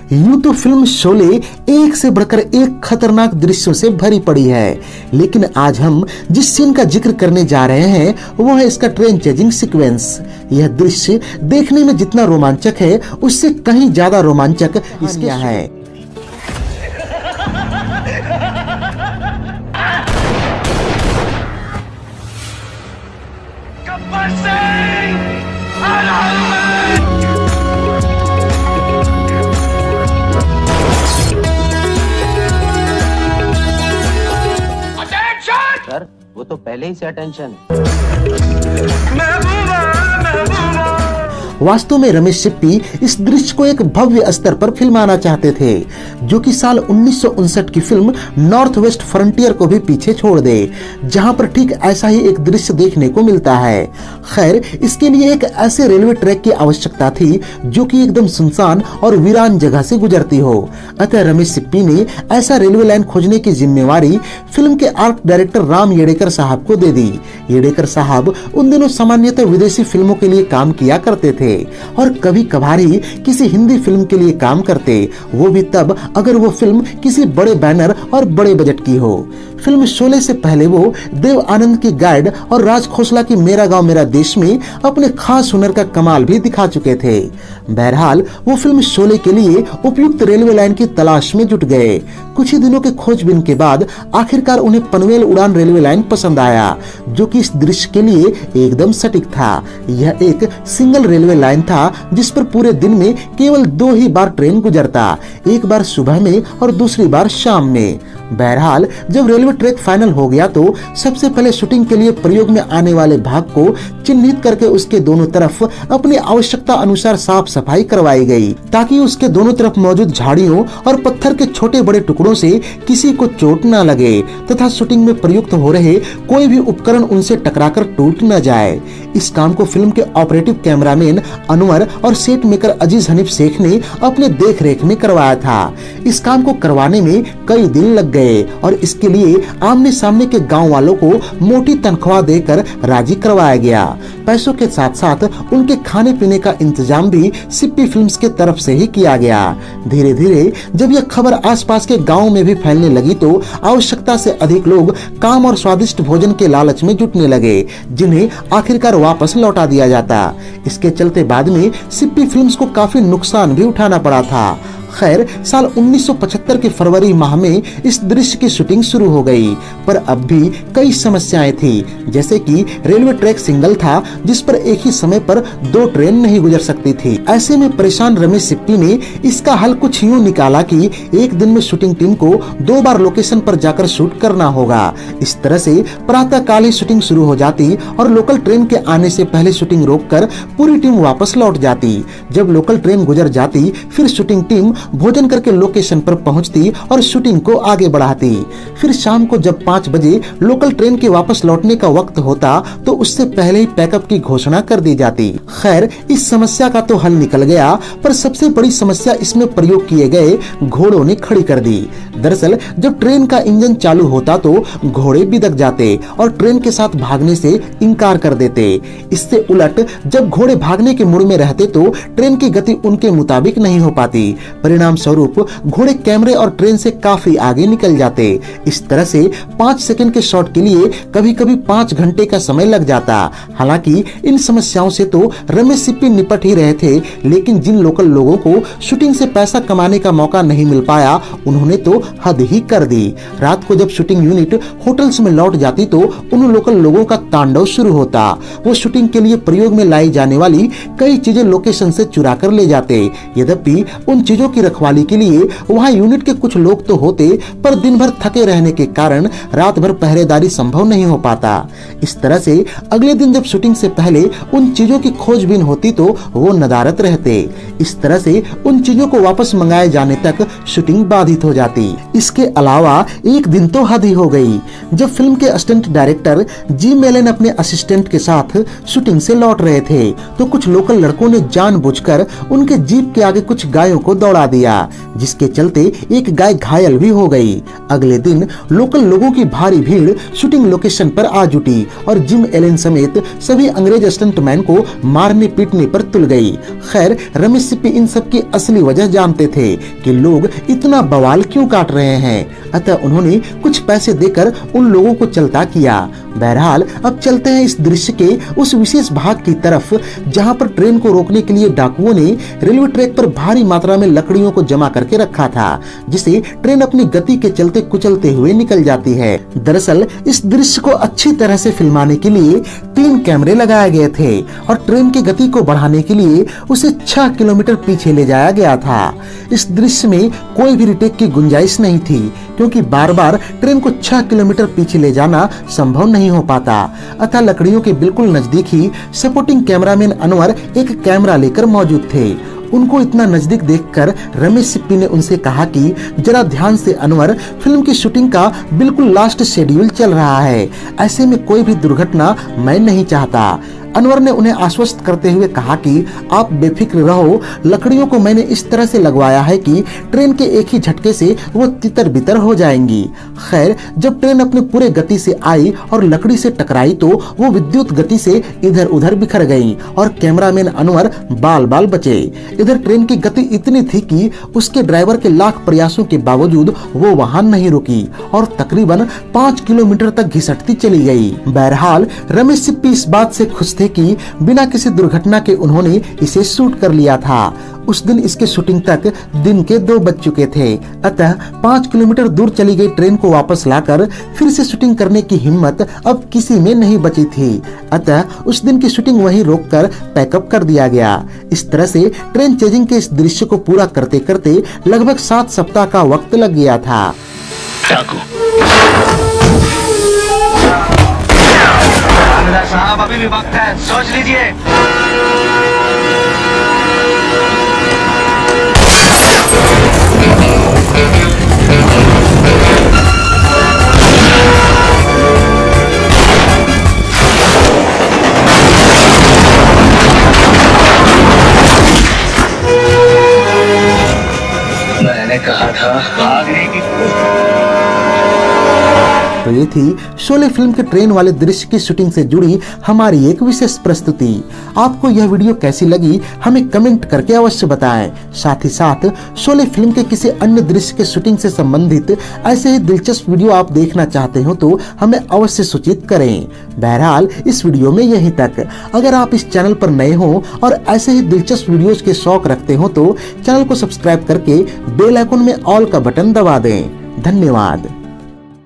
यूं तो फिल्म शोले एक से बढ़कर एक खतरनाक दृश्यों से भरी पड़ी है, लेकिन आज हम जिस सीन का जिक्र करने जा रहे हैं वो है इसका ट्रेन चेजिंग सीक्वेंस। यह दृश्य देखने में जितना रोमांचक है उससे कहीं ज्यादा रोमांचक इसका है। सर, वो तो पहले ही से अटेंशन। वास्तव में रमेश सिप्पी इस दृश्य को एक भव्य स्तर पर फिल्माना चाहते थे, जो कि साल 1959 की फिल्म नॉर्थ वेस्ट फ्रंटियर को भी पीछे छोड़ दे, जहां पर ठीक ऐसा ही एक दृश्य देखने को मिलता है। खैर, इसके लिए एक ऐसे रेलवे ट्रैक की आवश्यकता थी जो कि एकदम सुनसान और वीरान जगह से गुजरती हो। अतः रमेश सिप्पी ने ऐसा रेलवे लाइन खोजने की जिम्मेवारी फिल्म के आर्ट डायरेक्टर राम येडेकर साहब को दे दी। येडेकर साहब उन दिनों सामान्यतः विदेशी फिल्मों के लिए काम किया करते थे और कभी कभार ही किसी हिंदी फिल्म के लिए काम करते, वो भी तब अगर वो फिल्म किसी बड़े बैनर और बड़े बजट की हो। फिल्म शोले से पहले वो देव आनंद की गाइड और राज खोसला की मेरा गांव मेरा देश में अपने खास हुनर का कमाल भी दिखा चुके थे। बहरहाल वो फिल्म शोले के लिए उपयुक्त रेलवे लाइन की तलाश में जुट गए। कुछ ही दिनों के खोजबीन के बाद आखिरकार उन्हें पनवेल उड़ान रेलवे लाइन पसंद आया, जो कि इस दृश्य के लिए एकदम सटीक था। यह एक सिंगल रेलवे लाइन था जिस पर पूरे दिन में केवल 2 ही बार ट्रेन गुजरता, एक बार सुबह में और दूसरी बार शाम में। बहरहाल जब रेलवे ट्रैक फाइनल हो गया तो सबसे पहले शूटिंग के लिए प्रयोग में आने वाले भाग को चिन्हित करके उसके दोनों तरफ अपनी आवश्यकता अनुसार साफ सफाई करवाई गई, ताकि उसके दोनों तरफ मौजूद झाड़ियों और पत्थर के छोटे बड़े टुकड़ों से किसी को चोट न लगे तथा शूटिंग में प्रयुक्त हो रहे कोई भी उपकरण उनसे टकराकर टूट न जाए। इस काम को फिल्म के ऑपरेटिव कैमरामैन अनवर और सेट मेकर अजीज हनीफ शेख ने अपने देख रेख में करवाया था। इस काम को करवाने में कई दिन लग गए और इसके लिए आमने सामने के गांव वालों को मोटी तनख्वाह देकर राजी करवाया गया। पैसों के साथ साथ उनके खाने पीने का इंतजाम भी सिप्पी फिल्म्स के तरफ से ही किया गया। धीरे धीरे जब यह खबर आसपास के गांवों में भी फैलने लगी तो आवश्यकता से अधिक लोग काम और स्वादिष्ट भोजन के लालच में जुटने लगे, जिन्हें आखिरकार वापस लौटा दिया जाता। इसके चलते बाद में सिप्पी फिल्म्स को काफी नुकसान भी उठाना पड़ा था। खैर, साल 1975 के फरवरी माह में इस दृश्य की शूटिंग शुरू हो गई, पर अब भी कई समस्याएं थी, जैसे कि रेलवे ट्रैक सिंगल था जिस पर एक ही समय पर 2 ट्रेन नहीं गुजर सकती थी। ऐसे में परेशान रमेश सिप्पी ने इसका हल कुछ यूं निकाला कि एक दिन में शूटिंग टीम को 2 बार लोकेशन पर जाकर शूट करना होगा। इस तरह से प्रातः काल ही शूटिंग शुरू हो जाती और लोकल ट्रेन के आने से पहले शूटिंग रोककर पूरी टीम वापस लौट जाती। जब लोकल ट्रेन गुजर जाती फिर शूटिंग टीम भोजन करके लोकेशन पर पहुंचती और शूटिंग को आगे बढ़ाती। फिर शाम को जब 5 बजे लोकल ट्रेन के वापस लौटने का वक्त होता तो उससे पहले ही पैकअप की घोषणा कर दी जाती। खैर, इस समस्या का तो हल निकल गया, पर सबसे बड़ी समस्या इसमें प्रयोग किए गए घोड़ों ने खड़ी कर दी। दरअसल जब ट्रेन का इंजन चालू होता तो घोड़े बिदक जाते और ट्रेन के साथ भागने से इनकार कर देते। इससे उलट जब घोड़े भागने के मूड में रहते तो ट्रेन की गति उनके मुताबिक नहीं हो पाती। परिणाम स्वरूप घोड़े कैमरे और ट्रेन से काफी आगे निकल जाते। इस तरह से 5 सेकंड के शॉट के लिए कभी कभी 5 घंटे का समय लग जाता। हालांकि इन समस्याओं से तो रमेश सिप्पी निपट ही रहे थे, लेकिन जिन लोकल लोगों को शूटिंग से पैसा कमाने का मौका नहीं मिल पाया उन्होंने तो हद ही कर दी। रात को जब शूटिंग यूनिट होटल्स में लौट जाती तो उन लोकल लोगों का तांडव शुरू होता। वो शूटिंग के लिए प्रयोग में लाई जाने वाली कई चीजें लोकेशन से चुरा कर ले जाते। यद्यपि उन चीजों की रखवाली के लिए वहां यूनिट के कुछ लोग तो होते, पर दिन भर थके रहने के कारण रात भर पहरेदारी संभव नहीं हो पाता। इस तरह से अगले दिन जब शूटिंग से पहले उन चीजों की खोजबीन होती तो वो नदारत रहते। इस तरह से उन चीजों को वापस मंगाए जाने तक शूटिंग बाधित हो जाती। इसके अलावा एक दिन तो हद ही हो गई जब फिल्म के असिस्टेंट डायरेक्टर जी मेलन अपने असिस्टेंट के साथ शूटिंग से लौट रहे थे तो कुछ लोकल लड़कों ने जानबूझकर उनके जीप के आगे कुछ गायों को दौड़ा दिया, जिसके चलते एक गाय घायल भी हो गई। अगले दिन लोकल लोगों की भारी भीड़ शूटिंग लोकेशन पर आ जुटी और जिम एलन समेत सभी अंग्रेज स्टंटमैन को मारने पीटने पर तुल गई। खैर, रमेश सिप्पी इन सब की असली वजह जानते थे कि लोग इतना बवाल क्यों काट रहे हैं, अतः उन्होंने कुछ पैसे देकर उन लोगों को चलता किया। बहरहाल, अब चलते हैं इस दृश्य के उस विशेष भाग की तरफ जहां पर ट्रेन को रोकने के लिए डाकुओं ने रेलवे ट्रैक पर भारी मात्रा में लकड़ियों को जमा करके रखा था, जिसे ट्रेन अपनी गति के चलते कुचलते हुए निकल जाती है। दरअसल इस दृश्य को अच्छी तरह से फिल्माने के लिए 3 कैमरे लगाए गए थे और ट्रेन की गति को बढ़ाने के लिए उसे 6 किलोमीटर पीछे ले जाया गया था। इस दृश्य में कोई भी रिटेक की गुंजाइश नहीं थी, क्योंकि बार बार ट्रेन को 6 किलोमीटर पीछे ले जाना संभव नहीं हो पाता। अतः लकड़ियों के बिल्कुल नजदीक ही सपोर्टिंग कैमरामैन अनवर एक कैमरा लेकर मौजूद थे। उनको इतना नजदीक देखकर रमेश सिप्पी ने उनसे कहा कि जरा ध्यान से अनवर, फिल्म की शूटिंग का बिल्कुल लास्ट शेड्यूल चल रहा है, ऐसे में कोई भी दुर्घटना मैं नहीं चाहता। अनवर ने उन्हें आश्वस्त करते हुए कहा कि आप बेफिक्र रहो, लकड़ियों को मैंने इस तरह से लगवाया है कि ट्रेन के एक ही झटके से वो तितर बितर हो जाएंगी। खैर, जब ट्रेन अपनी पूरे गति से आई और लकड़ी से टकराई तो वो विद्युत गति से इधर उधर बिखर गई और कैमरामैन अनवर बाल बाल बचे। इधर ट्रेन की गति इतनी थी कि उसके ड्राइवर के लाख प्रयासों के बावजूद वो वाहन नहीं रुकी और तकरीबन 5 किलोमीटर तक घिसटती चली गई। बहरहाल, रमेश सिप्पी इस बात से खुश थे कि बिना किसी दुर्घटना के उन्होंने इसे शूट कर लिया था। उस दिन इसके शूटिंग तक दिन के 2 बज चुके थे, अतः 5 किलोमीटर दूर चली गई ट्रेन को वापस लाकर फिर से शूटिंग करने की हिम्मत अब किसी में नहीं बची थी। अतः उस दिन की शूटिंग वहीं रोककर पैकअप कर दिया गया। इस तरह से ट्रेन चेजिंग के इस दृश्य को पूरा करते करते लगभग 7 सप्ताह का वक्त लग गया था। साहब, अभी भी वक्त है, सोच लीजिए। मैंने कहा था भागने की। तो ये थी शोले फिल्म के ट्रेन वाले दृश्य की शूटिंग से जुड़ी हमारी एक विशेष प्रस्तुति। आपको यह वीडियो कैसी लगी हमें कमेंट करके अवश्य बताएं। साथ ही साथ शोले फिल्म के किसी अन्य दृश्य के शूटिंग से संबंधित ऐसे ही दिलचस्प वीडियो आप देखना चाहते हो तो हमें अवश्य सूचित करें। बहरहाल, इस वीडियो में यहीं तक। अगर आप इस चैनल पर नए हो और ऐसे ही दिलचस्प वीडियोज के शौक रखते हो तो चैनल को सब्सक्राइब करके बेल आइकन में ऑल का बटन दबा दें। धन्यवाद।